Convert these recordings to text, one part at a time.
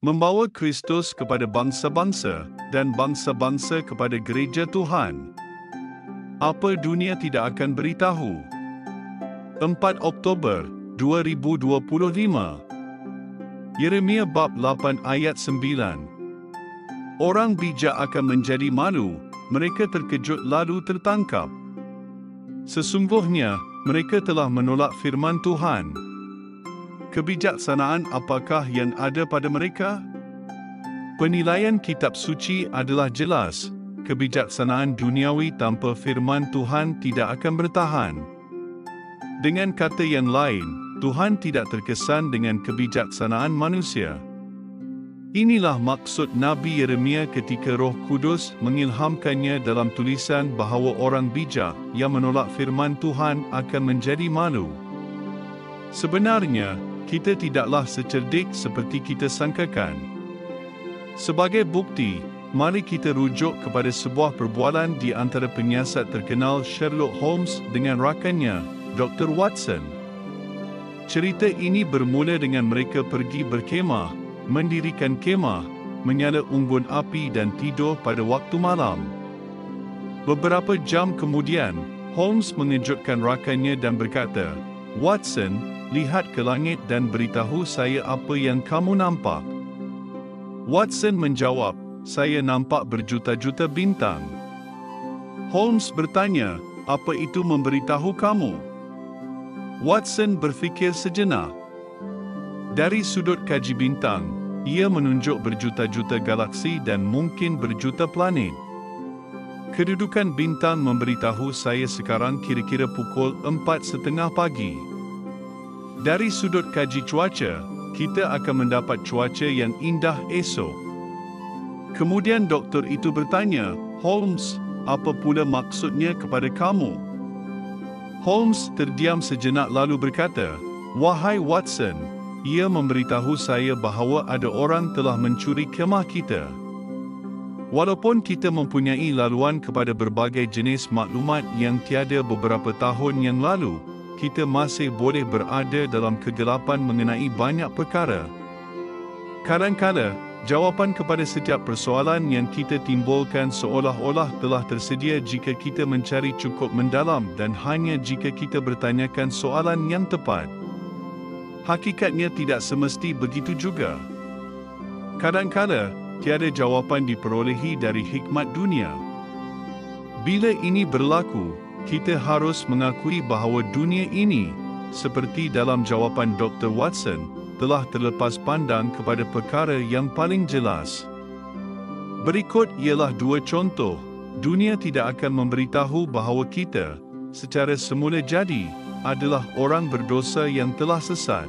membawa Kristus kepada bangsa-bangsa dan bangsa-bangsa kepada gereja Tuhan. Apa dunia tidak akan beritahu? 4 Oktober 2025. Yeremia bab 8 ayat 9. Orang bijak akan menjadi malu, mereka terkejut lalu tertangkap. Sesungguhnya, mereka telah menolak firman Tuhan. Kebijaksanaan apakah yang ada pada mereka? Penilaian kitab suci adalah jelas. Kebijaksanaan duniawi tanpa firman Tuhan tidak akan bertahan. Dengan kata yang lain, Tuhan tidak terkesan dengan kebijaksanaan manusia. Inilah maksud Nabi Yeremia ketika Roh Kudus mengilhamkannya dalam tulisan bahawa orang bijak yang menolak firman Tuhan akan menjadi malu. Sebenarnya, kita tidaklah secerdik seperti kita sangkakan. Sebagai bukti, mari kita rujuk kepada sebuah perbualan di antara penyiasat terkenal Sherlock Holmes dengan rakannya, Dr. Watson. Cerita ini bermula dengan mereka pergi berkemah, mendirikan kemah, menyala unggun api dan tidur pada waktu malam. Beberapa jam kemudian, Holmes mengejutkan rakannya dan berkata, "Watson, lihat ke langit dan beritahu saya apa yang kamu nampak." Watson menjawab, "Saya nampak berjuta-juta bintang." Holmes bertanya, "Apa itu memberitahu kamu?" Watson berfikir sejenak. Dari sudut kaji bintang, ia menunjuk berjuta-juta galaksi dan mungkin berjuta planet. Kedudukan bintang memberitahu saya sekarang kira-kira pukul 4:30 pagi. Dari sudut kaji cuaca, kita akan mendapat cuaca yang indah esok. Kemudian doktor itu bertanya, "Holmes, apa pula maksudnya kepada kamu?" Holmes terdiam sejenak lalu berkata, "Wahai Watson, ia memberitahu saya bahawa ada orang telah mencuri kemah kita. Walaupun kita mempunyai laluan kepada berbagai jenis maklumat yang tiada beberapa tahun yang lalu, kita masih boleh berada dalam kegelapan mengenai banyak perkara. Kadang-kala, jawapan kepada setiap persoalan yang kita timbulkan seolah-olah telah tersedia jika kita mencari cukup mendalam dan hanya jika kita bertanyakan soalan yang tepat. Hakikatnya tidak semesti begitu juga. Kadang-kala, tiada jawapan diperolehi dari hikmat dunia. Bila ini berlaku, kita harus mengakui bahawa dunia ini, seperti dalam jawapan Dr. Watson, telah terlepas pandang kepada perkara yang paling jelas. Berikut ialah dua contoh. Dunia tidak akan memberitahu bahawa kita, secara semula jadi, adalah orang berdosa yang telah sesat.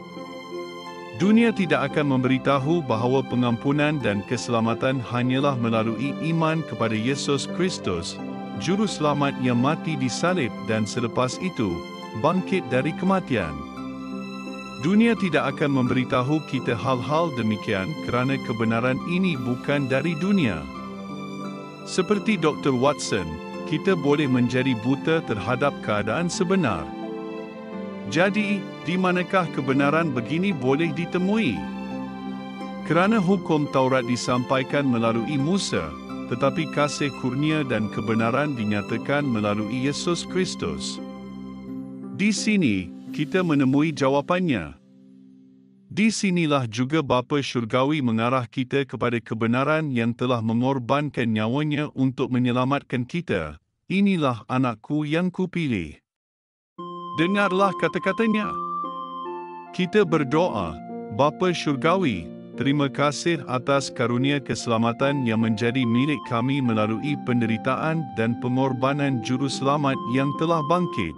Dunia tidak akan memberitahu bahawa pengampunan dan keselamatan hanyalah melalui iman kepada Yesus Kristus, Juru Selamat yang mati di salib dan selepas itu, bangkit dari kematian. Dunia tidak akan memberitahu kita hal-hal demikian kerana kebenaran ini bukan dari dunia. Seperti Dr. Watson, kita boleh menjadi buta terhadap keadaan sebenar. Jadi, di manakah kebenaran begini boleh ditemui? Kerana hukum Taurat disampaikan melalui Musa, tetapi kasih kurnia dan kebenaran dinyatakan melalui Yesus Kristus. Di sini, kita menemui jawapannya. Di sinilah juga Bapa Syurgawi mengarah kita kepada kebenaran yang telah mengorbankan nyawanya untuk menyelamatkan kita. Inilah anakku yang kupilih. Dengarlah kata-katanya. Kita berdoa, Bapa Syurgawi, terima kasih atas karunia keselamatan yang menjadi milik kami melalui penderitaan dan pengorbanan Juru Selamat yang telah bangkit.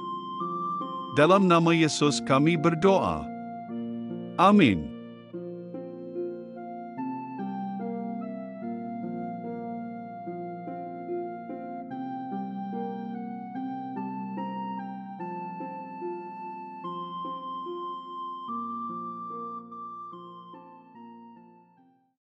Dalam nama Yesus kami berdoa. Amin.